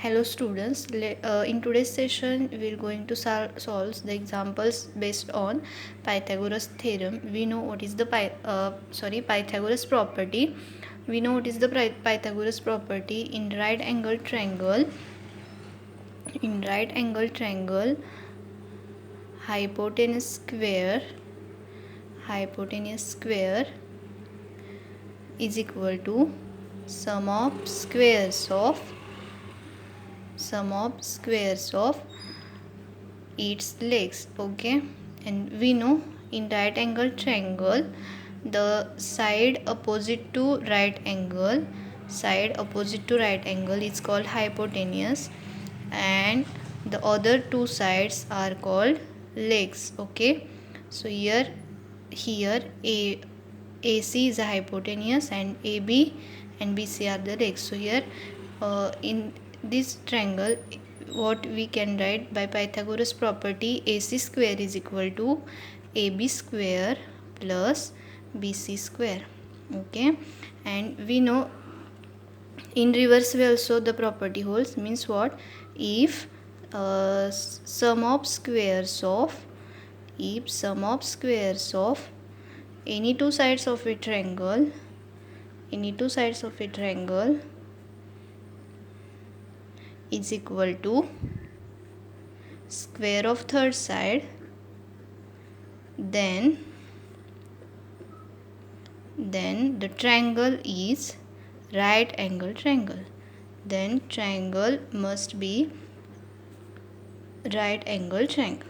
Hello students, in today's session we are going to solve the examples based on Pythagoras theorem. We know what is the Pythagoras property. We know what is the Pythagoras property in right angle triangle. In right angle triangle, hypotenuse square is equal to sum of squares of its legs. Okay, and we know in right angle triangle the side opposite to right angle is called hypotenuse, and the other two sides are called legs. Okay, so here AC is a hypotenuse and AB and BC are the legs. So here in this triangle, what we can write by Pythagoras property, AC square is equal to AB square plus BC square. Okay, and we know in reverse way also the property holds. Means what? If sum of squares of any two sides of a triangle is equal to square of third side, then the triangle is right angle triangle. Then triangle must be right angle triangle.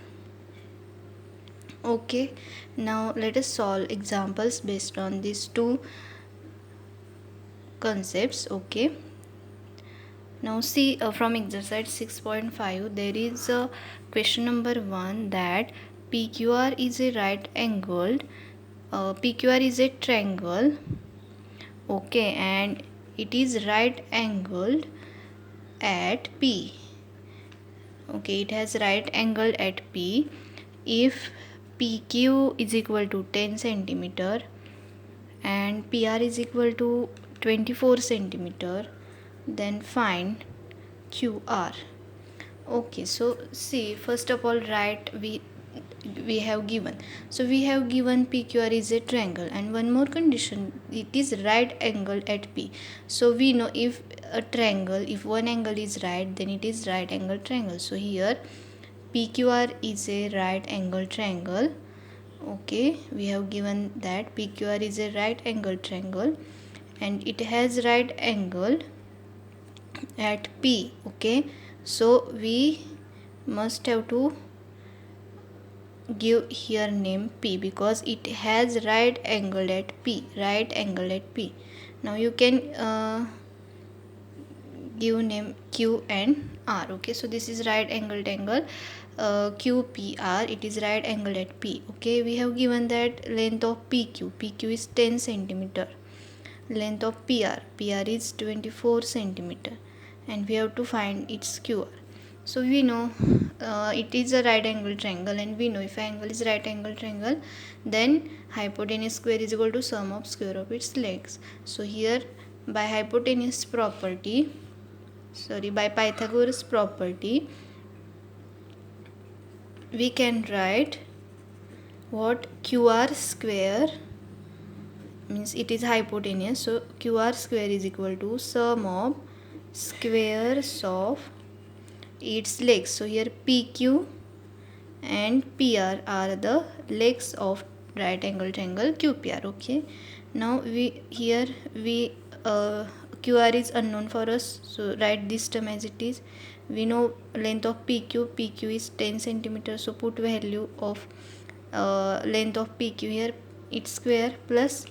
Okay, now let us solve examples based on these two concepts. Okay, now see from exercise 6.5 there is a question number 1 that PQR is a right angled PQR is a triangle. Okay, and it is right angled at P. Okay, it has right angle at P. If PQ is equal to 10 centimeter and PR is equal to 24 centimeter, then find QR. Okay, so see, first of all, we have given PQR is a triangle, and one more condition, it is right angle at P. So we know if one angle is right, then it is right angle triangle. So here PQR is a right angle triangle. Okay, we have given that PQR is a right angle triangle and it has right angle at P. Okay, so we must have to give here name P because it has right angle at P. Now you can give name Q and R. Okay, so this is right angle triangle QPR. It is right angle at P. Okay, we have given that length of PQ is 10 centimeter. Length of PR is 24 centimeter, and we have to find its QR. So we know it is a right angle triangle, and we know if angle is right angle triangle, then hypotenuse square is equal to sum of square of its legs. So here by Pythagoras property, we can write what QR square means. It is hypotenuse, so QR square is equal to sum of squares of its legs. So here PQ and PR are the legs of right angle triangle QPR. Okay, now QR is unknown for us, so write this term as it is. We know length of PQ is 10 centimeter, so put value of length of PQ here, its square, plus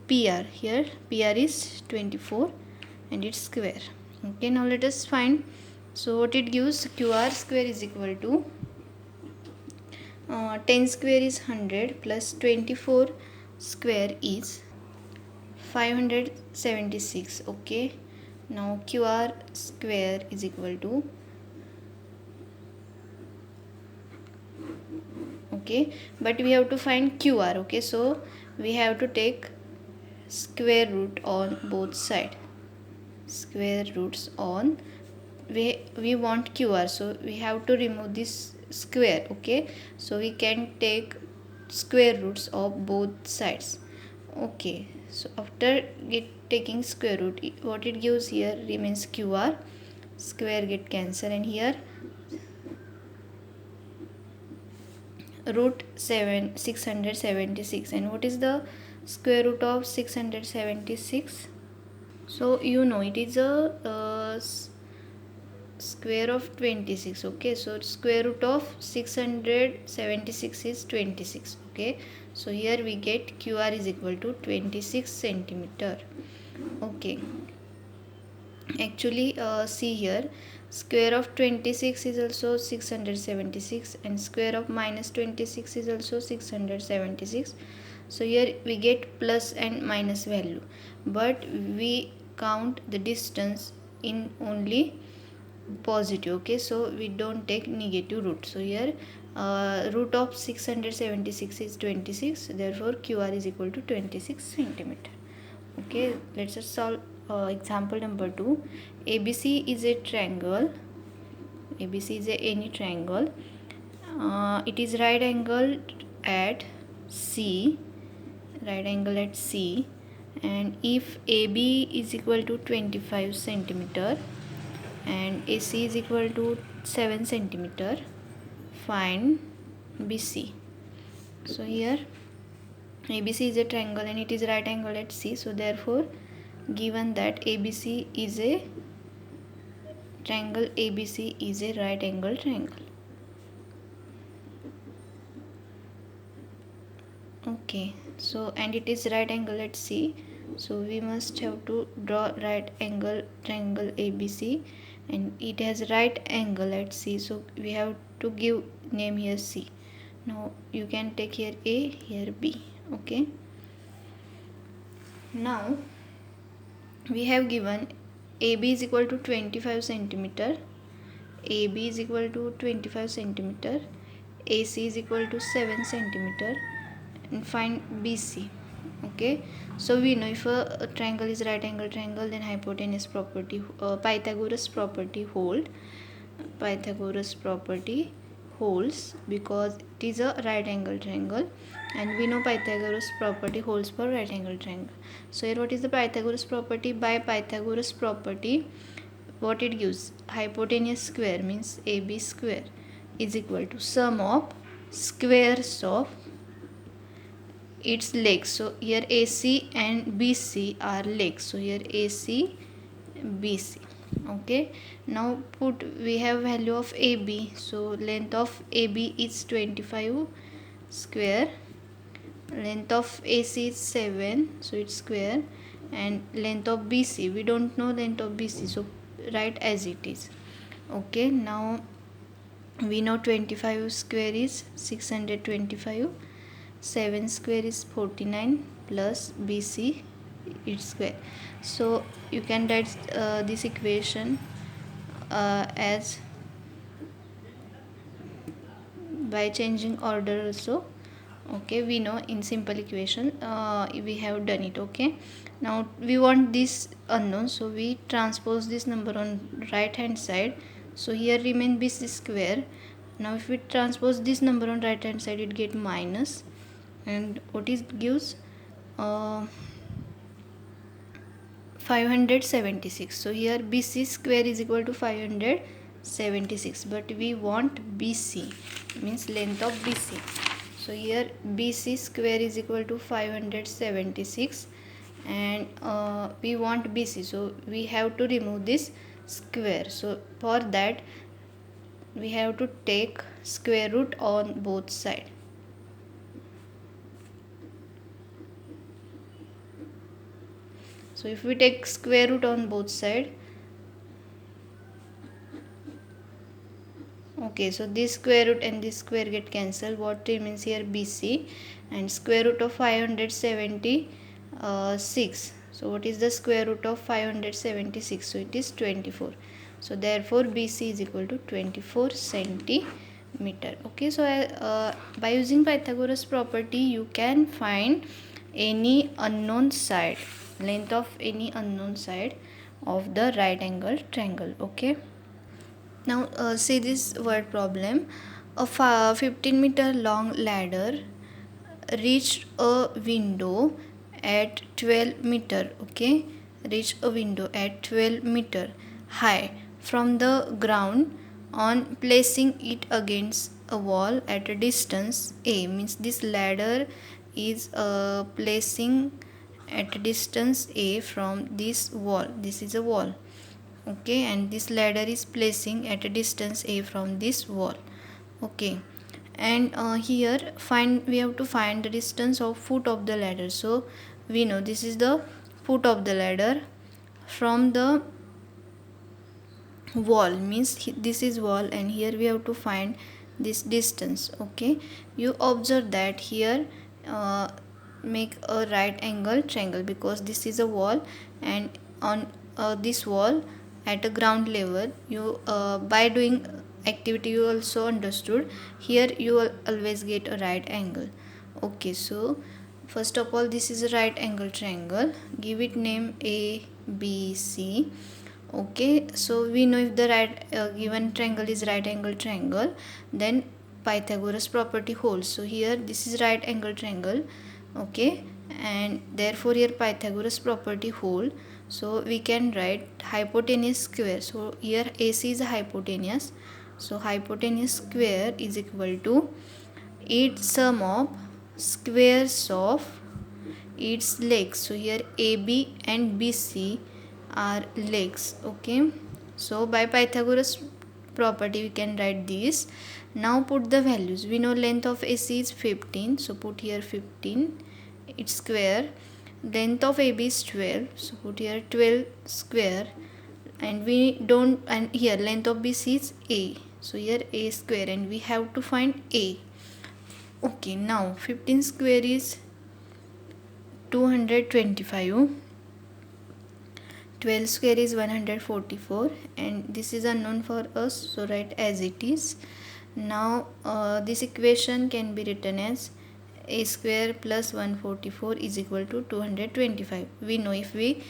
PR, here PR is 24 and its square. Okay, now let us find. So what it gives, QR square is equal to 10 square is 100 plus 24 square is 576. Okay, now QR square is equal to, okay, but we have to find QR. Okay, so we have to take square root on both sides, square roots on we want QR, so we have to remove this square. Okay, so we can take square roots of both sides. Okay, so after taking square root, what it gives here remains QR, square get cancelled, and here root 676. And what is the square root of 676? So you know it is a square of 26. Okay, so square root of 676 is 26. Okay, so here we get QR is equal to 26 centimeter. Okay, actually see here, square of 26 is also 676 and square of minus 26 is also 676. So here we get plus and minus value, but we count the distance in only positive. Okay, so we don't take negative root. So here root of 676 is 26, therefore QR is equal to 26 centimeter. Okay, let's just solve example number 2. ABC is a triangle. ABC is any triangle. It is right angle at C. Right angle at C. And if AB is equal to 25 centimeter and AC is equal to 7 centimeter, find BC. So here ABC is a triangle and it is right angle at C. So therefore, given that ABC is a triangle, ABC is a right angle triangle. Okay, so and it is right angle at C. So we must have to draw right angle triangle ABC, and it has right angle at C. So we have to give name here C. Now you can take here A, here B. Okay. Now we have given AB is equal to 25 centimeter, AB is equal to 25 centimeter, AC is equal to 7 centimeter, and find BC. Okay, so we know if a triangle is right angle triangle, then hypotenuse property, Pythagoras property Pythagoras property holds, because it is a right angle triangle, and we know Pythagoras property holds for right angle triangle. So here what is the Pythagoras property? By Pythagoras property, what it gives, hypotenuse square means AB square is equal to sum of squares of its legs. So here AC and BC are legs, so here AC BC. Okay, now we have value of AB, so length of AB is 25 square, length of AC is 7, so it's square, and length of BC, we don't know length of BC, so write as it is. Okay, now we know 25 square is 625, 7 square is 49 plus BC its square. So you can write this equation as by changing order also. Okay, we know in simple equation we have done it. Okay, now we want this unknown, so we transpose this number on right hand side. So here remain BC square. Now if we transpose this number on right hand side, it get minus, and what it gives 576. So here BC square is equal to 576, but we want BC means length of BC. So here BC square is equal to 576, and we want BC, so we have to remove this square. So for that we have to take square root on both sides. So if we take square root on both sides, okay, so this square root and this square get cancelled. What remains here? BC, and square root of 576. So what is the square root of 576? So it is 24. So therefore BC is equal to 24 centimeter. Okay, so by using Pythagoras property, you can find any unknown side, length of any unknown side of the right angle triangle. Okay. Now see this word problem. A 15-meter long ladder reached a window at 12 meter. Okay, reach a window at 12 meter high from the ground. On placing it against a wall at a distance a, means this ladder is placing at a distance a from this wall. This is a wall, okay, and this ladder is placing at a distance a from this wall, okay. And here we have to find the distance of foot of the ladder. So we know this is the foot of the ladder from the wall, means this is wall, and here we have to find this distance, okay. You observe that here make a right angle triangle, because this is a wall, and on this wall at a ground level, you by doing activity you also understood, here you will always get a right angle, okay. So first of all, this is a right angle triangle, give it name A B C, okay. So we know if the given triangle is right angle triangle, then Pythagoras property holds. So here this is right angle triangle, okay, and therefore here Pythagoras property hold. So we can write hypotenuse square. So here AC is a hypotenuse, so hypotenuse square is equal to its sum of squares of its legs. So here AB and BC are legs, okay. So by Pythagoras property we can write this. Now put the values. We know length of AC is 15, so put here 15, its square. Length of AB is 12, so put here 12 square, and we don't, and here length of BC is A, so here A square, and we have to find A, okay. Now 15 square is 225, 12 square is 144, and this is unknown for us, so write as it is. Now this equation can be written as a square plus 144 is equal to 225. We know if we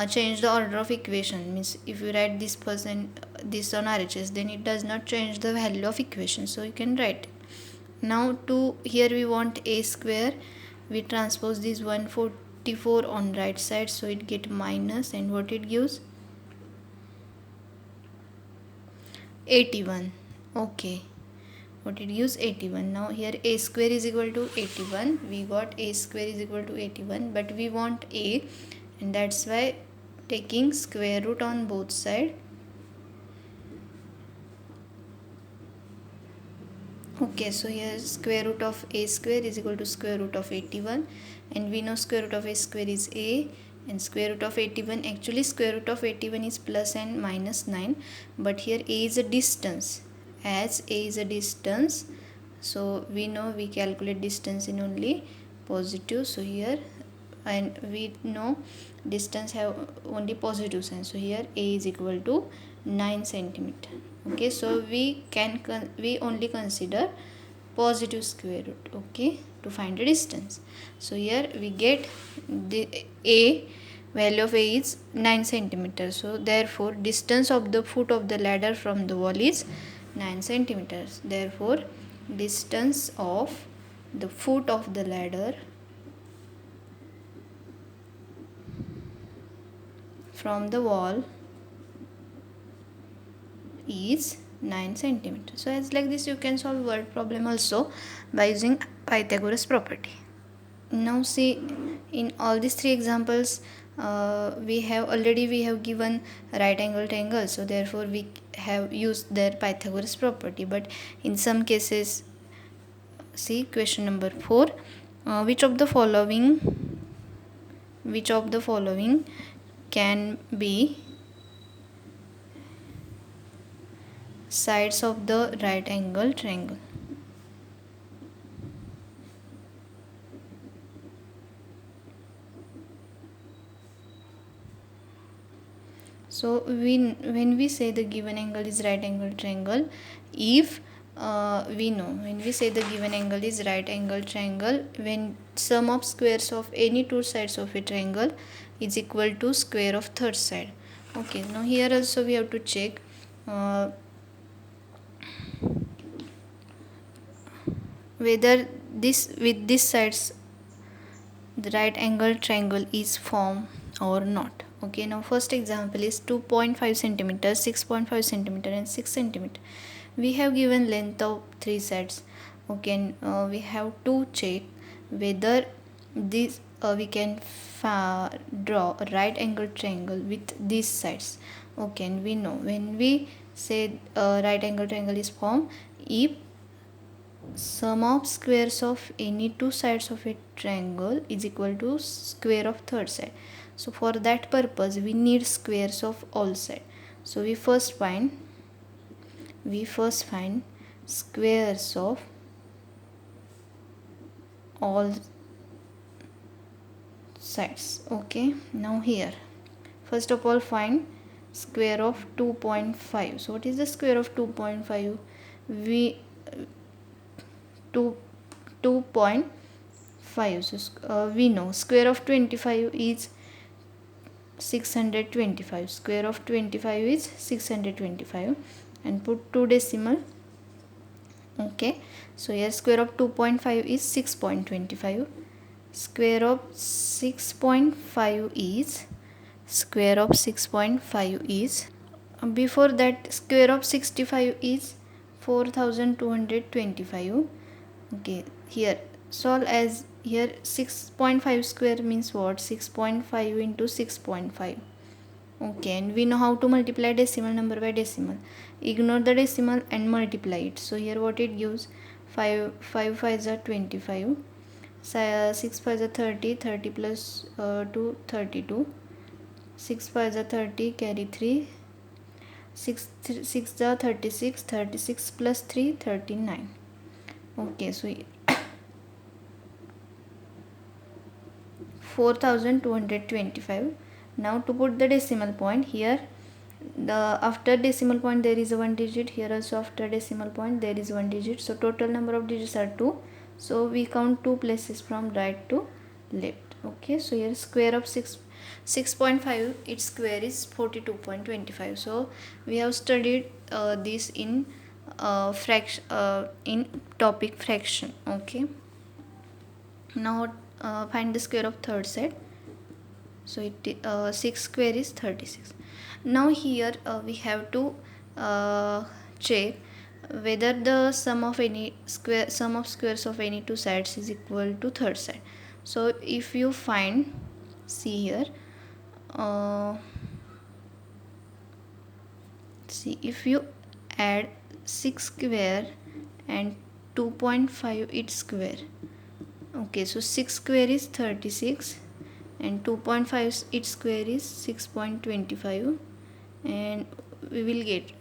change the order of equation, means if you write this this on RHS, then it does not change the value of equation, so you can write. Now to here we want a square, we transpose this 144 on right side, so it get minus, and what it gives 81, okay, what it gives 81. Now here a square is equal to 81, we got a square is equal to 81, but we want a, and that's why taking square root on both sides, okay. So here square root of a square is equal to square root of 81, and we know square root of a square is a, and square root of 81, actually square root of 81 is plus and minus 9, but here a is a distance, as a is a distance, so we know we calculate distance in only positive, so here, and we know distance have only positive sign, so here a is equal to 9 centimeter, okay. So we we only consider positive square root, okay, to find the distance. So here we get the a value of a is 9 centimeters, so therefore distance of the foot of the ladder from the wall is 9 centimeters. Therefore distance of the foot of the ladder from the wall is 9 centimeters. So as like this you can solve word problem also by using Pythagoras property. Now see, in all these three examples we have given right angle triangle, so therefore we have used their Pythagoras property. But in some cases, see question number 4, which of the following can be sides of the right angle triangle? So when we say the given angle is right angle triangle, if we know when we say the given angle is right angle triangle, when sum of squares of any two sides of a triangle is equal to square of third side, okay. Now here also we have to check whether this sides the right angle triangle is formed or not. Okay, now first example is 2.5 centimeter, 6.5 centimeter and 6 centimeter. We have given length of three sides. Okay, and we have to check whether this we can draw a right angle triangle with these sides. Okay, and we know when we say right angle triangle is formed if sum of squares of any two sides of a triangle is equal to square of third side. So for that purpose we need squares of all sides. So we first find squares of all sides. Okay, now here first of all find square of 2.5. So what is the square of 2.5? We 2.5. So we know square of 25 is 625. Square of 25 is 625 and put 2 decimal. Okay, so here square of 2.5 is 6.25. Square of 6.5 is before that square of 65 is 4225. Okay, here solve as here 6.5 square means what? 6.5 into 6.5. Okay, and we know how to multiply decimal number by decimal. Ignore the decimal and multiply it. So here what it gives? 5 5 is 25. 6 5 is 30. 30 plus 2 32. 6 5 is 30. Carry 3. 6 6 is 36. 36 plus 3 39. Okay, so 4225. Now to put the decimal point here, the after decimal point there is a one digit, here also after decimal point there is one digit, so total number of digits are 2. So we count 2 places from right to left. Okay, so here square of 6.5, its square is 42.25. so we have studied this in fraction in topic fraction. Okay, now find the square of third side. So it 6 square is 36. Now here we have to check whether the sum of squares of any two sides is equal to third side. So if you find, see here, see if you add 6 square and 2.5 its square. Okay, so 6 square is 36 and 2.5 its square is 6.25, and we will get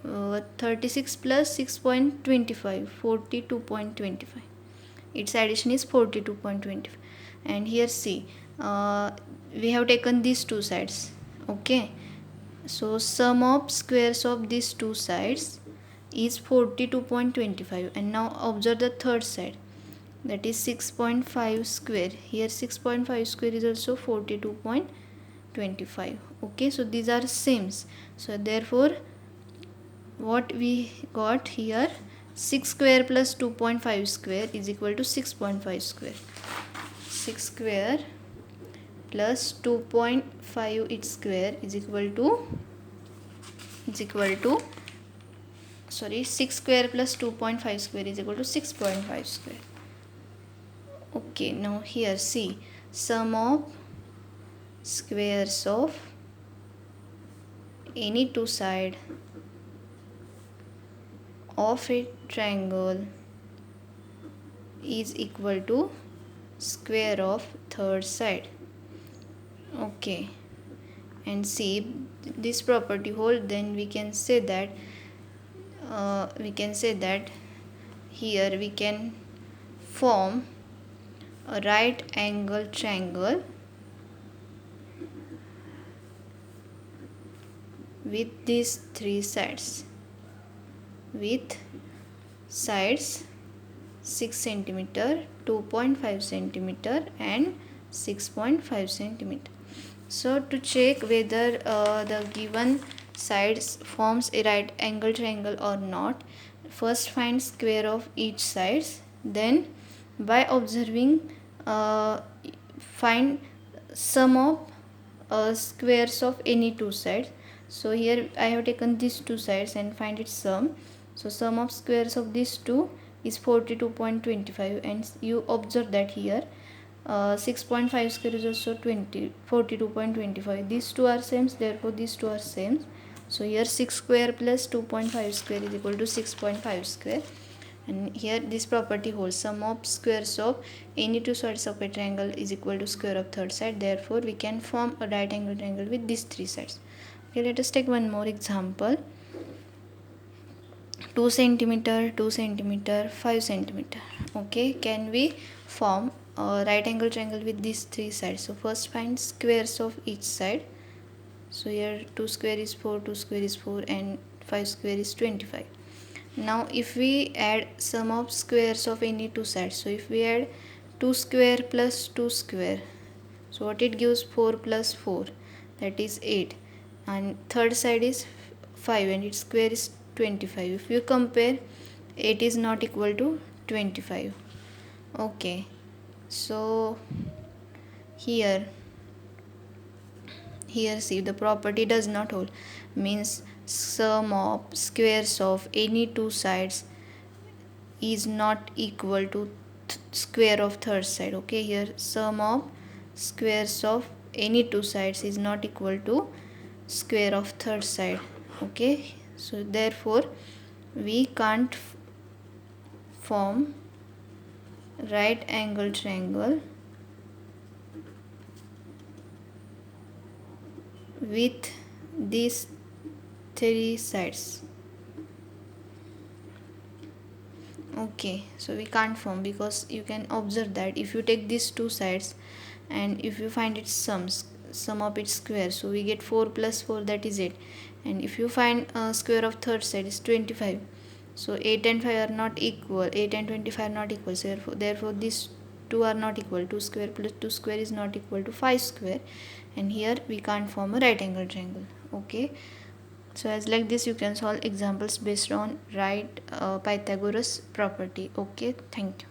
36 plus 6.25 42.25. its addition is 42.25. and here see we have taken these two sides. Okay, so sum of squares of these two sides is 42.25, and now observe the third side, that is 6.5 square. Here 6.5 square is also 42.25. okay, so these are same. So therefore what we got here, 6 square plus 2.5 square is equal to 6.5 square. 6 square plus 2.5 its square is equal to 6 square plus 2.5 square is equal to 6.5 square. Okay, now here see sum of squares of any two side of a triangle is equal to square of third side. Okay, and see this property hold, then we can say that here we can form a right angle triangle with these three sides, with sides 6 centimeter, 2.5 centimeter and 6.5 centimeter. So to check whether the given sides forms a right angle triangle or not, first find square of each sides, then by observing find sum of squares of any two sides. So here I have taken these two sides and find its sum. So sum of squares of these two is 42.25, and you observe that here 6.5 square is also 42.25. These two are same, therefore these two are same. So here 6 square plus 2.5 square is equal to 6.5 square. And here this property holds, sum of squares of any two sides of a triangle is equal to square of third side. Therefore we can form a right angle triangle with these three sides. Okay, let us take one more example. 2 centimeter, 2 centimeter, 5 centimeter. Okay, can we form a right angle triangle with these three sides? So first find squares of each side. So here 2 square is 4, 2 square is 4, and 5 square is 25. Now if we add sum of squares of any two sides, so if we add 2 square plus 2 square, so what it gives? 4 plus 4, that is 8, and third side is 5 and its square is 25. If you compare, 8 is not equal to 25. Okay, so here see, the property does not hold, means sum of squares of any two sides is not equal to square of third side. Okay, here sum of squares of any two sides is not equal to square of third side. Okay, so therefore we can't form right angle triangle with these three sides. Okay, so we can't form, because you can observe that if you take these two sides and if you find its sum of its square, so we get 4 plus 4, that is 8, and if you find square of third side is 25, so 8 and 5 are not equal, 8 and 25 are not equal, so therefore these two are not equal. 2 square plus 2 square is not equal to 5 square, and here we can't form a right angle triangle. Okay, so as like this you can solve examples based on right Pythagoras property. Okay, thank you.